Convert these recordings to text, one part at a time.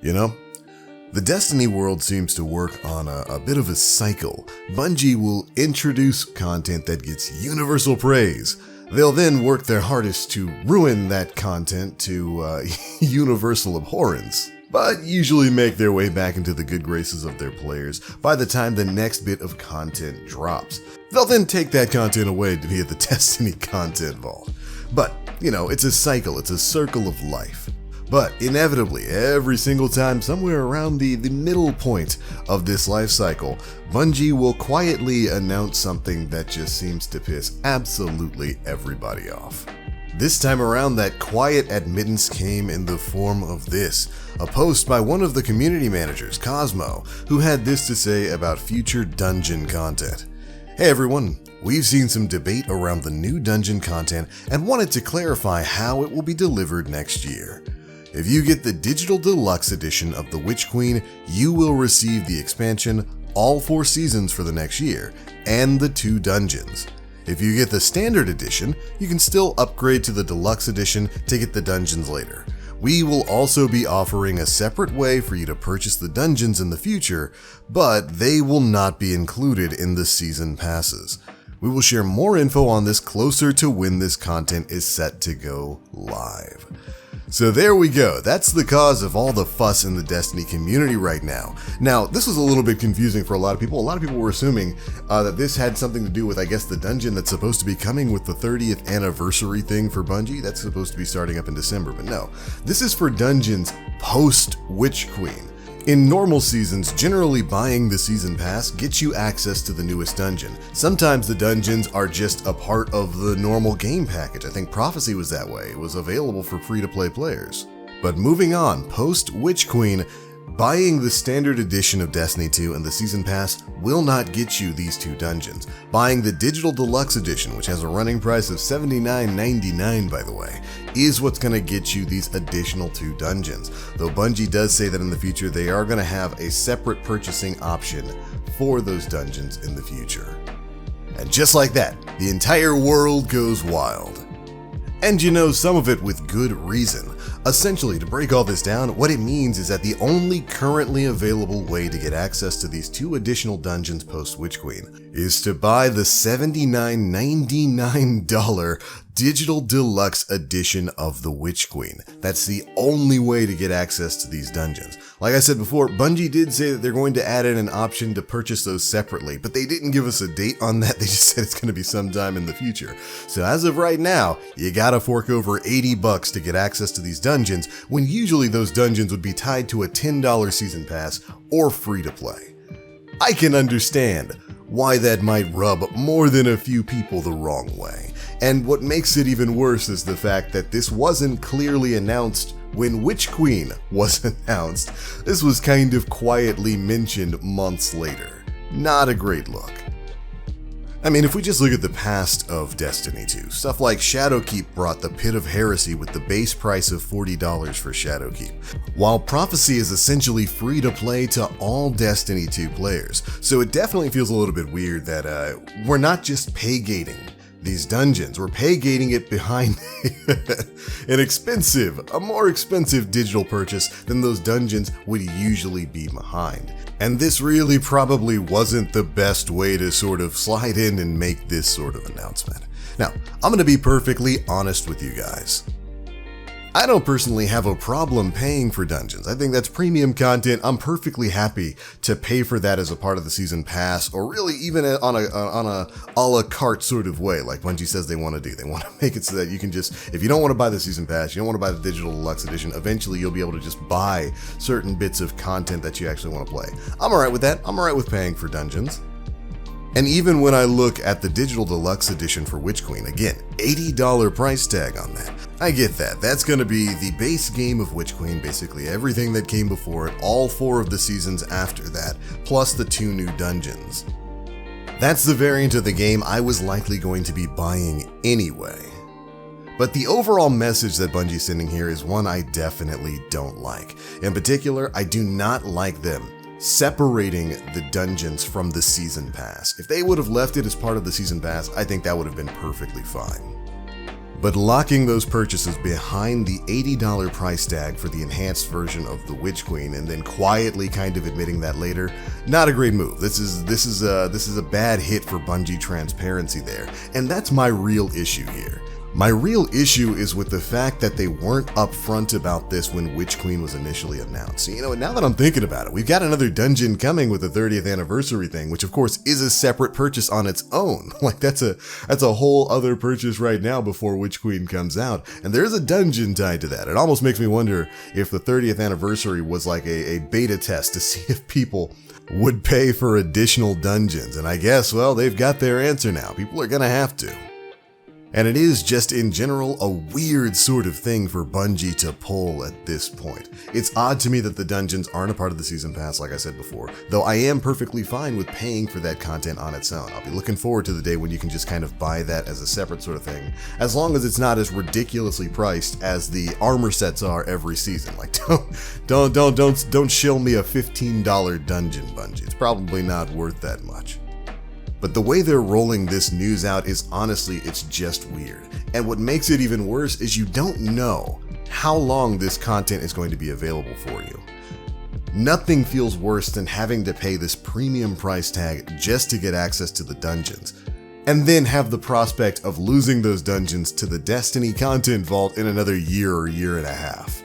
You know, the Destiny world seems to work on a bit of a cycle. Bungie will introduce content that gets universal praise. They'll then work their hardest to ruin that content to universal abhorrence, but usually make their way back into the good graces of their players by the time the next bit of content drops. They'll then take that content away via the Destiny content vault. But, you know, it's a cycle, it's a circle of life. But inevitably, every single time, somewhere around the middle point of this life cycle, Bungie will quietly announce something that just seems to piss absolutely everybody off. This time around, that quiet admittance came in the form of this, a post by one of the community managers, Cosmo, who had this to say about future dungeon content. Hey everyone, we've seen some debate around the new dungeon content and wanted to clarify how it will be delivered next year. If you get the digital deluxe edition of the Witch Queen, you will receive the expansion, all 4 seasons for the next year, and the 2 dungeons. If you get the standard edition, you can still upgrade to the deluxe edition to get the dungeons later. We will also be offering a separate way for you to purchase the dungeons in the future, but they will not be included in the season passes. We will share more info on this closer to when this content is set to go live. So there we go, that's the cause of all the fuss in the Destiny community right now. Now, this was a little bit confusing for a lot of people. A lot of people were assuming that this had something to do with, I guess, the dungeon that's supposed to be coming with the 30th anniversary thing for Bungie. That's supposed to be starting up in December, but no. This is for dungeons post-Witch Queen. In normal seasons, generally buying the season pass gets you access to the newest dungeon. Sometimes the dungeons are just a part of the normal game package. I think Prophecy was that way. It was available for free-to-play players. But moving on, post-Witch Queen, buying the standard edition of Destiny 2 and the season pass will not get you these 2 dungeons. Buying the digital deluxe edition, which has a running price of $79.99 by the way, is what's going to get you these additional 2 dungeons. Though Bungie does say that in the future they are going to have a separate purchasing option for those dungeons in the future. And just like that, the entire world goes wild. And you know, some of it with good reason. Essentially, to break all this down, what it means is that the only currently available way to get access to these 2 additional dungeons post-Witch Queen is to buy the $79.99 digital deluxe edition of the Witch Queen. That's the only way to get access to these dungeons. Like I said before, Bungie did say that they're going to add in an option to purchase those separately, but they didn't give us a date on that. They just said it's going to be sometime in the future. So as of right now, you gotta fork over $80 to get access to these dungeons, when usually those dungeons would be tied to a $10 season pass or free to play. I can understand why that might rub more than a few people the wrong way. And what makes it even worse is the fact that this wasn't clearly announced when Witch Queen was announced. This was kind of quietly mentioned months later. Not a great look. I mean, if we just look at the past of Destiny 2, stuff like Shadowkeep brought the Pit of Heresy with the base price of $40 for Shadowkeep, while Prophecy is essentially free to play to all Destiny 2 players. So it definitely feels a little bit weird that we're not just pay gating these dungeons, we're pay gating it behind a more expensive digital purchase than those dungeons would usually be behind. And this really probably wasn't the best way to sort of slide in and make this sort of announcement. Now, I'm going to be perfectly honest with you guys. I don't personally have a problem paying for dungeons. I think that's premium content. I'm perfectly happy to pay for that as a part of the season pass, or really even on a la carte sort of way, like Bungie says they want to do. They want to make it so that you can just, if you don't want to buy the season pass, you don't want to buy the digital deluxe edition, eventually you'll be able to just buy certain bits of content that you actually want to play. I'm alright with that. I'm alright with paying for dungeons. And even when I look at the digital deluxe edition for Witch Queen, again, $80 price tag on that. I get that. That's going to be the base game of Witch Queen, basically everything that came before it, all 4 of the seasons after that, plus the 2 new dungeons. That's the variant of the game I was likely going to be buying anyway. But the overall message that Bungie's sending here is one I definitely don't like. In particular, I do not like them separating the dungeons from the season pass. If they would have left it as part of the season pass, I think that would have been perfectly fine. But locking those purchases behind the $80 price tag for the enhanced version of the Witch Queen and then quietly kind of admitting that later, not a great move. This is a bad hit for Bungie transparency there, and that's my real issue here. My real issue is with the fact that they weren't upfront about this when Witch Queen was initially announced. You know, and now that I'm thinking about it, we've got another dungeon coming with the 30th anniversary thing, which of course is a separate purchase on its own. Like that's a whole other purchase right now before Witch Queen comes out, and there's a dungeon tied to that. It almost makes me wonder if the 30th anniversary was like a beta test to see if people would pay for additional dungeons, and I guess, well, they've got their answer now. People are gonna have to. And it is just in general a weird sort of thing for Bungie to pull at this point. It's odd to me that the dungeons aren't a part of the season pass, like I said before, though I am perfectly fine with paying for that content on its own. I'll be looking forward to the day when you can just kind of buy that as a separate sort of thing, as long as it's not as ridiculously priced as the armor sets are every season. Like, don't shill me a $15 dungeon, Bungie. It's probably not worth that much. But the way they're rolling this news out is honestly, it's just weird. And what makes it even worse is you don't know how long this content is going to be available for you. Nothing feels worse than having to pay this premium price tag just to get access to the dungeons, and then have the prospect of losing those dungeons to the Destiny content vault in another year or year and a half.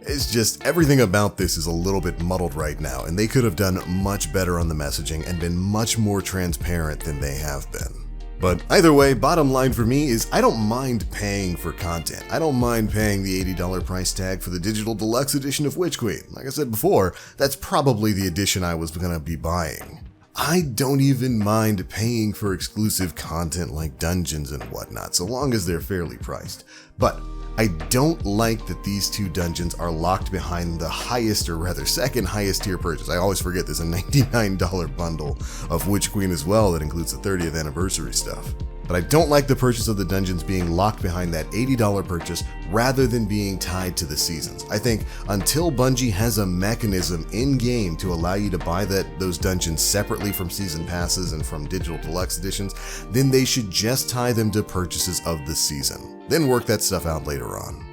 It's just, everything about this is a little bit muddled right now, and they could have done much better on the messaging and been much more transparent than they have been. But either way, bottom line for me is I don't mind paying for content. I don't mind paying the $80 price tag for the digital deluxe edition of Witch Queen. Like I said before, that's probably the edition I was gonna be buying. I don't even mind paying for exclusive content like dungeons and whatnot, so long as they're fairly priced. But I don't like that these two dungeons are locked behind the highest, or rather second highest tier purchase. I always forget there's a $99 bundle of Witch Queen as well that includes the 30th anniversary stuff. But I don't like the purchase of the dungeons being locked behind that $80 purchase rather than being tied to the seasons. I think until Bungie has a mechanism in-game to allow you to buy those dungeons separately from season passes and from digital deluxe editions, then they should just tie them to purchases of the season. Then work that stuff out later on.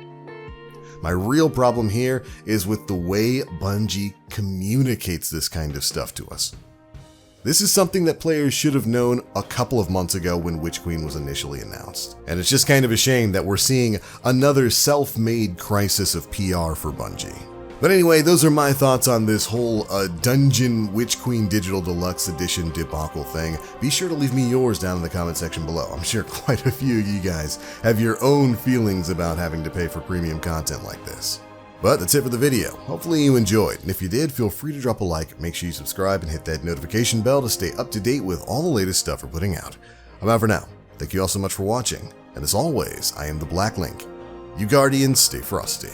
My real problem here is with the way Bungie communicates this kind of stuff to us. This is something that players should have known a couple of months ago when Witch Queen was initially announced. And it's just kind of a shame that we're seeing another self-made crisis of PR for Bungie. But anyway, those are my thoughts on this whole Dungeon Witch Queen Digital Deluxe Edition debacle thing. Be sure to leave me yours down in the comment section below. I'm sure quite a few of you guys have your own feelings about having to pay for premium content like this. But that's it for the video. Hopefully you enjoyed, and if you did, feel free to drop a like, make sure you subscribe and hit that notification bell to stay up to date with all the latest stuff we're putting out. I'm out for now. Thank you all so much for watching, and as always, I am the Black Link. You Guardians, stay frosty.